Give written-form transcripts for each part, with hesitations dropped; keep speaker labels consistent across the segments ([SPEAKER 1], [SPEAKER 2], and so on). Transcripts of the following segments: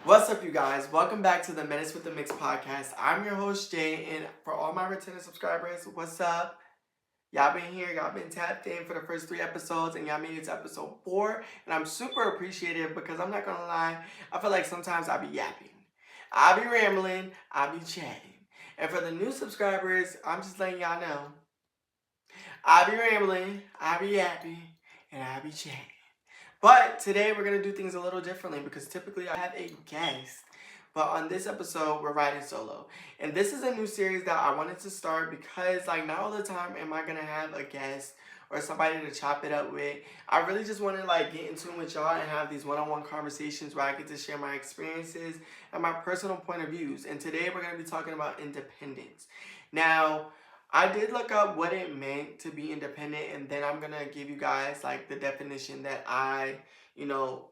[SPEAKER 1] What's up, you guys? Welcome back to the Menace with the Mix podcast. I'm your host, Jay, and for all my returning subscribers, what's up? Y'all been here, y'all been tapped in for the first 3 episodes, and y'all made it to episode 4, and I'm super appreciative because I'm not gonna lie, I feel like sometimes I be yapping. I be rambling, I be chatting. And for the new subscribers, I'm just letting y'all know, I be rambling, I be yapping, and I be chatting. But today we're going to do things a little differently because typically I have a guest. But on this episode, we're riding solo. And this is a new series that I wanted to start because like not all the time am I going to have a guest or somebody to chop it up with. I really just want to like get in tune with y'all and have these one-on-one conversations where I get to share my experiences and my personal point of views. And today we're going to be talking about independence. Now, I did look up what it meant to be independent, and then I'm gonna give you guys like the definition that I,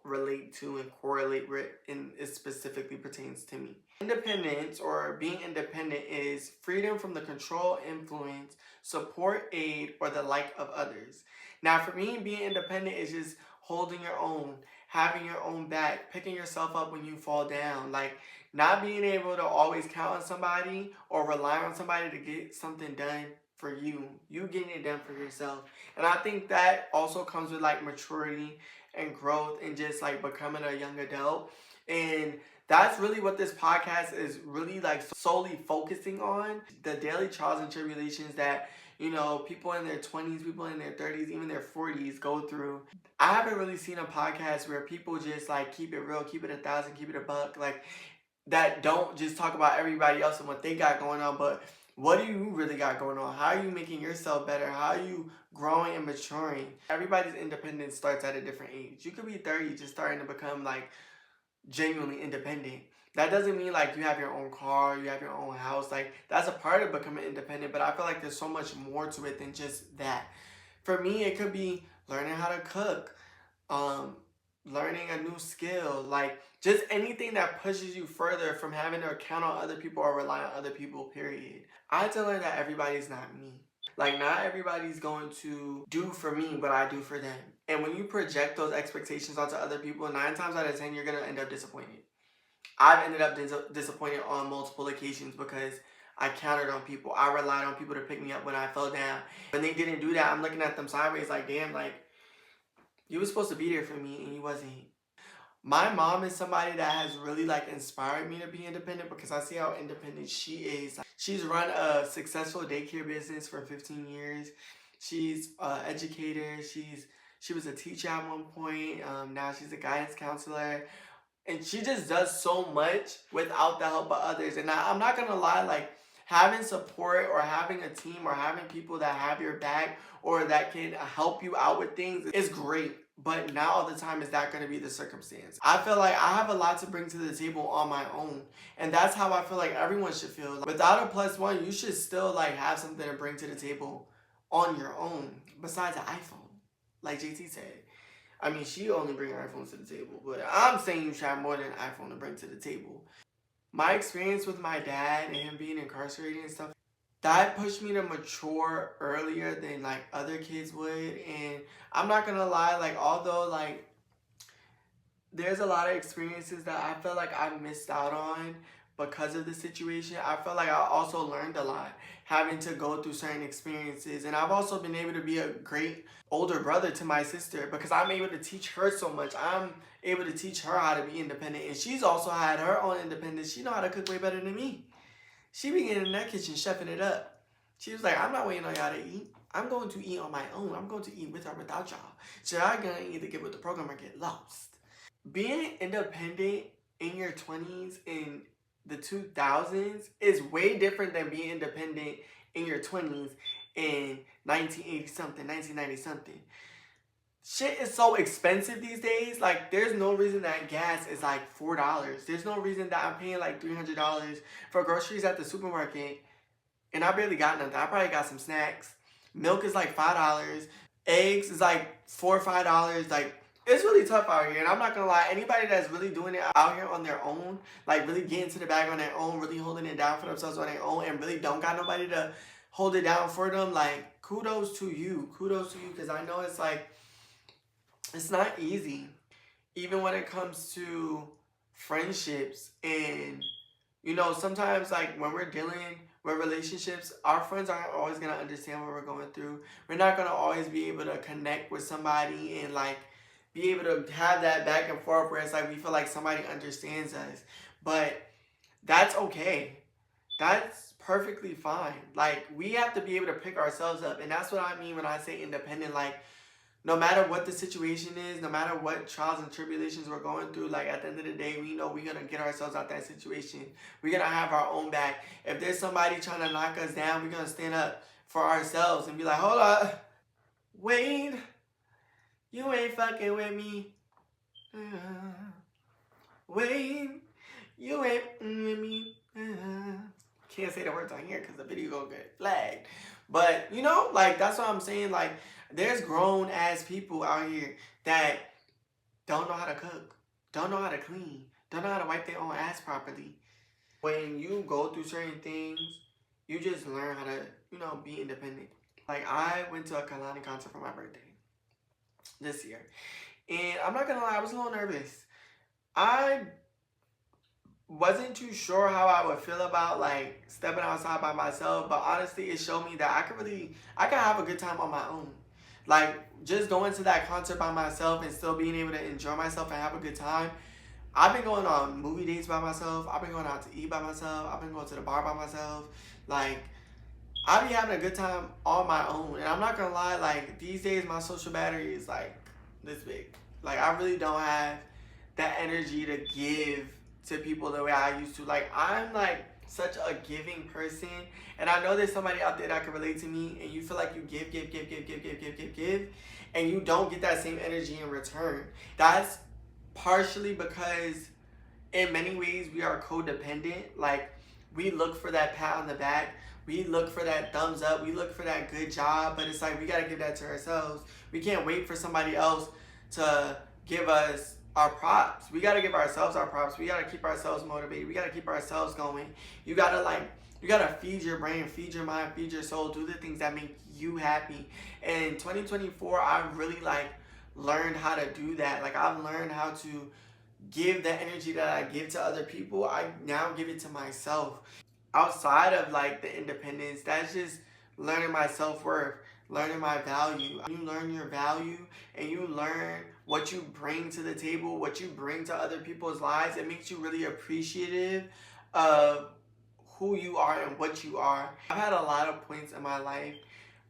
[SPEAKER 1] relate to and correlate with, and it specifically pertains to me. Independence or being independent is freedom from the control, influence, support, aid, or the like of others. Now, for me, being independent is just holding your own, having your own back, picking yourself up when you fall down, like not being able to always count on somebody or rely on somebody to get something done for you. You getting it done for yourself. And I think that also comes with like maturity and growth and just like becoming a young adult. And that's really what this podcast is really like solely focusing on. The daily trials and tribulations that, people in their 20s, people in their 30s, even their 40s go through. I haven't really seen a podcast where people just like keep it real, keep it 1,000, keep it a buck. Like that don't just talk about everybody else and what they got going on, but what do you really got going on? How are you making yourself better? How are you growing and maturing? Everybody's independence starts at a different age. You could be 30 just starting to become like genuinely independent. That doesn't mean like you have your own car, you have your own house. Like that's a part of becoming independent, but I feel like there's so much more to it than just that. For me, it could be learning how to cook, learning a new skill, like just anything that pushes you further from having to count on other people or rely on other people, period. I had to learn that everybody's not me. Like not everybody's going to do for me what I do for them. And when you project those expectations onto other people, 9 times out of 10, you're going to end up disappointed. I've ended up disappointed on multiple occasions because I counted on people. I relied on people to pick me up when I fell down. When they didn't do that, I'm looking at them sideways like, damn, like, you were supposed to be there for me and you wasn't. My mom is somebody that has really like inspired me to be independent because I see how independent she is. She's run a successful daycare business for 15 years. She's an educator. She was a teacher at one point. Now she's a guidance counselor. And she just does so much without the help of others. And I'm not gonna lie, like having support or having a team or having people that have your back or that can help you out with things is great. But not all the time is that going to be the circumstance. I feel like I have a lot to bring to the table on my own. And that's how I feel like everyone should feel. Without a plus one, you should still like have something to bring to the table on your own. Besides an iPhone, like JT said. I mean, she only bring iPhones to the table. But I'm saying you should have more than an iPhone to bring to the table. My experience with my dad and him being incarcerated and stuff, that pushed me to mature earlier than like other kids would. And I'm not gonna lie, like although like there's a lot of experiences that I feel like I missed out on because of the situation, I feel like I also learned a lot having to go through certain experiences. And I've also been able to be a great older brother to my sister because I'm able to teach her so much. I'm able to teach her how to be independent. And she's also had her own independence. She know how to cook way better than me. She be getting in that kitchen, chefing it up. She was like, I'm not waiting on y'all to eat. I'm going to eat on my own. I'm going to eat with or without y'all. So y'all gonna either get with the program or get lost. Being independent in your 20s in the 2000s is way different than being independent in your 20s in 1980 something, 1990 something. Shit is so expensive these days. Like, there's no reason that gas is like $4. There's no reason that I'm paying like $300 for groceries at the supermarket. And I barely got nothing. I probably got some snacks. Milk is like $5. Eggs is like $4 or $5. Like, it's really tough out here. And I'm not gonna lie, anybody that's really doing it out here on their own, like really getting to the bag on their own, really holding it down for themselves on their own, and really don't got nobody to hold it down for them, like, kudos to you. Kudos to you, because I know it's like, it's not easy. Even when it comes to friendships. And you know, sometimes like when we're dealing with relationships, our friends aren't always gonna understand what we're going through. We're not gonna always be able to connect with somebody and like be able to have that back and forth where it's like we feel like somebody understands us. But that's okay. That's perfectly fine. Like we have to be able to pick ourselves up. And that's what I mean when I say independent. Like no matter what the situation is, no matter what trials and tribulations we're going through, like at the end of the day, we know we're gonna get ourselves out that situation. We're gonna have our own back. If there's somebody trying to knock us down, we're gonna stand up for ourselves and be like, hold up, Wade, you ain't fucking with me. Wade, you ain't with me. Can't say the words on here because the video gonna get flagged. But you know, like that's what I'm saying. Like there's grown ass people out here that don't know how to cook, don't know how to clean, don't know how to wipe their own ass properly. When you go through certain things, you just learn how to, you know, be independent. Like I went to a Kalani concert for my birthday this year. And I'm not gonna lie, I was a little nervous. I wasn't too sure how I would feel about like stepping outside by myself, but honestly it showed me that I can have a good time on my own. Like just going to that concert by myself and still being able to enjoy myself and have a good time. I've been going on movie dates by myself. I've been going out to eat by myself. I've been going to the bar by myself. Like I be having a good time on my own. And I'm not gonna lie, like these days my social battery is like this big. Like I really don't have that energy to give to people the way I used to. Like I'm like such a giving person, and I know there's somebody out there that can relate to me. And you feel like you give, and you don't get that same energy in return. That's partially because in many ways we are codependent. Like we look for that pat on the back, we look for that thumbs up, we look for that good job, but it's like we gotta give that to ourselves. We can't wait for somebody else to give us our props. We gotta give ourselves our props. We gotta keep ourselves motivated. We gotta keep ourselves going. You gotta feed your brain, feed your mind, feed your soul, do the things that make you happy. And in 2024, I've really like learned how to do that. Like I've learned how to give the energy that I give to other people, I now give it to myself. Outside of like the independence, that's just learning my self-worth, learning my value. You learn your value and you learn what you bring to the table, what you bring to other people's lives. It makes you really appreciative of who you are and what you are. I've had a lot of points in my life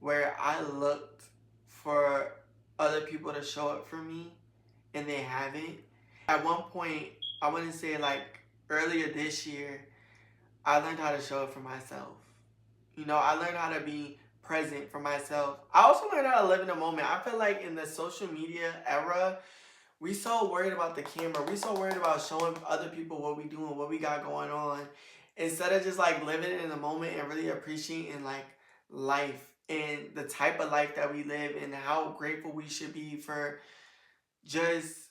[SPEAKER 1] where I looked for other people to show up for me and they haven't. At one point, I want to say like earlier this year, I learned how to show up for myself. You know, I learned how to be present for myself. I also learned how to live in the moment. I feel like in the social media era, we so worried about the camera. We so worried about showing other people what we doing, what we got going on, instead of just like living in the moment and really appreciating like life and the type of life that we live and how grateful we should be for just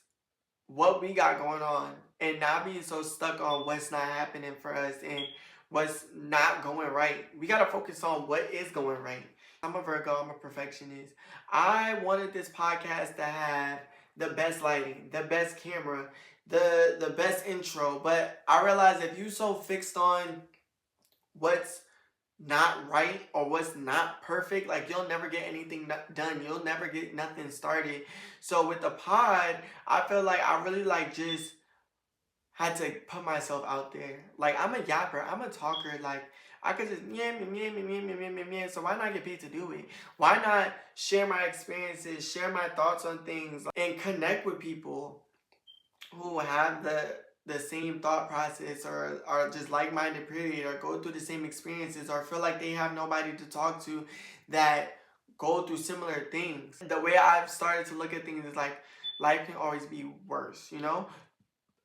[SPEAKER 1] what we got going on and not being so stuck on what's not happening for us and what's not going right. We got to focus on what is going right. I'm a Virgo, I'm a perfectionist. I wanted this podcast to have the best lighting, the best camera, the best intro, but I realized if you so fixed on what's not right or what's not perfect, like you'll never get anything done. You'll never get nothing started. So with the pod, I feel like I really like just had to put myself out there. Like I'm a yapper, I'm a talker. Like I could just yeah. So why not get paid to do it? Why not share my experiences, share my thoughts on things, and connect with people who have the same thought process or are just like-minded period or go through the same experiences or feel like they have nobody to talk to that go through similar things. The way I've started to look at things is like life can always be worse, you know?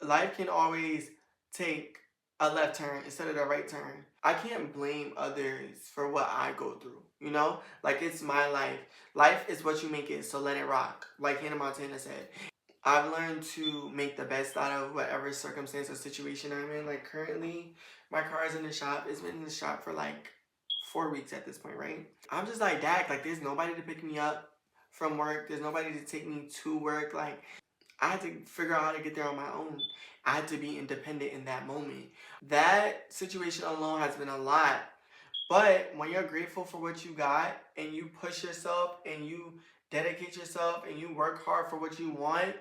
[SPEAKER 1] Life can always take a left turn instead of the right turn. I can't blame others for what I go through, you know? Like it's my life. Life is what you make it, so let it rock. Like Hannah Montana said. I've learned to make the best out of whatever circumstance or situation I'm in. Like currently, my car is in the shop. It's been in the shop for like 4 weeks at this point, right? I'm just like, Dak, like there's nobody to pick me up from work. There's nobody to take me to work. Like I had to figure out how to get there on my own. I had to be independent in that moment. That situation alone has been a lot. But when you're grateful for what you got and you push yourself and you dedicate yourself and you work hard for what you want,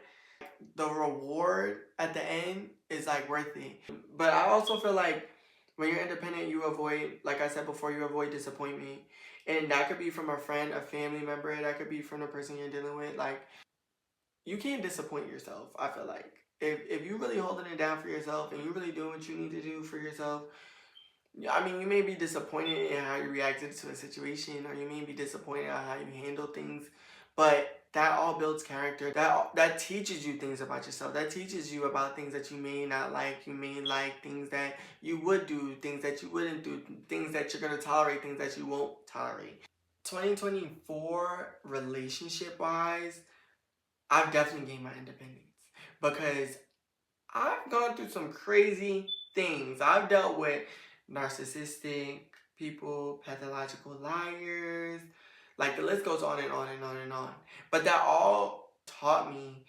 [SPEAKER 1] the reward at the end is like worth it. But I also feel like when you're independent, you avoid, like I said before, you avoid disappointment. And that could be from a friend, a family member, that could be from the person you're dealing with. Like, you can't disappoint yourself, I feel like. If you're really holding it down for yourself and you're really doing what you need to do for yourself, I mean, you may be disappointed in how you reacted to a situation, or you may be disappointed on how you handle things, but that all builds character. That teaches you things about yourself. That teaches you about things that you may not like. You may like things that you would do, things that you wouldn't do, things that you're gonna tolerate, things that you won't tolerate. 2024, relationship wise, I've definitely gained my independence because I've gone through some crazy things. I've dealt with narcissistic people, pathological liars. Like, the list goes on and on and on and on. But that all taught me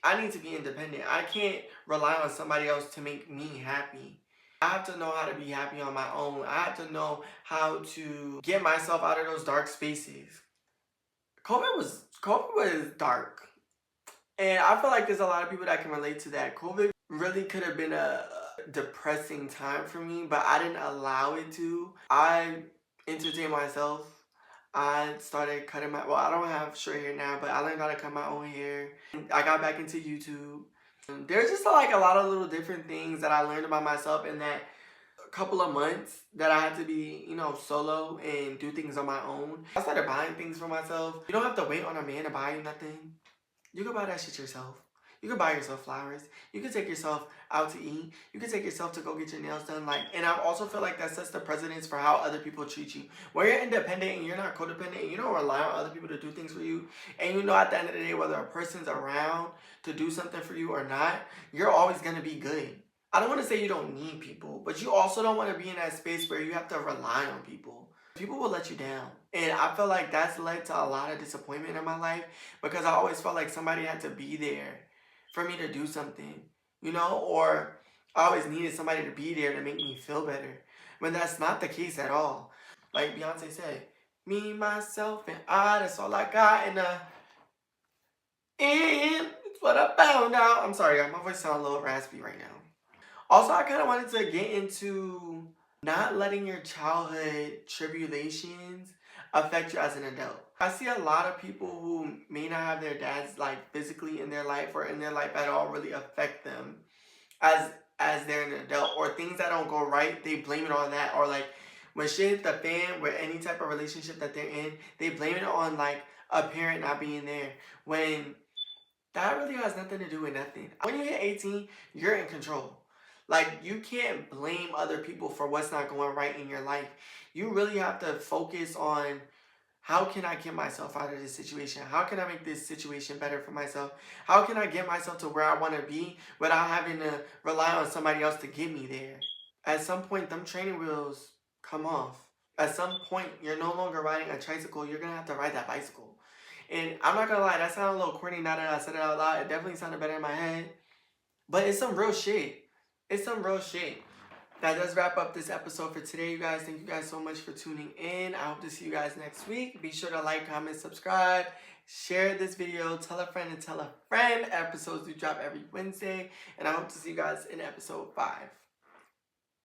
[SPEAKER 1] I need to be independent. I can't rely on somebody else to make me happy. I have to know how to be happy on my own. I have to know how to get myself out of those dark spaces. COVID was dark. And I feel like there's a lot of people that can relate to that. COVID really could have been a depressing time for me, but I didn't allow it to. I entertained myself. I started cutting my, well, I don't have short hair now, but I learned how to cut my own hair. I got back into YouTube. There's just like a lot of little different things that I learned about myself in that couple of months that I had to be, solo and do things on my own. I started buying things for myself. You don't have to wait on a man to buy you nothing. You can buy that shit yourself. You can buy yourself flowers. You can take yourself out to eat. You can take yourself to go get your nails done. And I also feel like that sets the precedence for how other people treat you. When you're independent and you're not codependent and you don't rely on other people to do things for you, and you know at the end of the day whether a person's around to do something for you or not, you're always going to be good. I don't want to say you don't need people, but you also don't want to be in that space where you have to rely on people. People will let you down. And I feel like that's led to a lot of disappointment in my life because I always felt like somebody had to be there for me to do something, or I always needed somebody to be there to make me feel better. When that's not the case at all. Like Beyonce said, me, myself, and I, that's all I got. And it's what I found out. I'm sorry, my voice sounds a little raspy right now. Also, I kind of wanted to get into not letting your childhood tribulations affect you as an adult. I see a lot of people who may not have their dads like physically in their life or in their life at all really affect them as they're an adult, or things that don't go right, they blame it on that, or like when shit hit the fan with any type of relationship that they're in, they blame it on like a parent not being there when that really has nothing to do with nothing. When you hit 18, you're in control. Like, you can't blame other people for what's not going right in your life. You really have to focus on how can I get myself out of this situation? How can I make this situation better for myself? How can I get myself to where I want to be without having to rely on somebody else to get me there? At some point, them training wheels come off. At some point, you're no longer riding a tricycle. You're going to have to ride that bicycle. And I'm not going to lie, that sounded a little corny now that I said it out loud. It definitely sounded better in my head. But it's some real shit. It's some real shit. That does wrap up this episode for today, you guys. Thank you guys so much for tuning in. I hope to see you guys next week. Be sure to like, comment, subscribe, share this video, tell a friend and tell a friend. Episodes do drop every Wednesday. And I hope to see you guys in episode 5.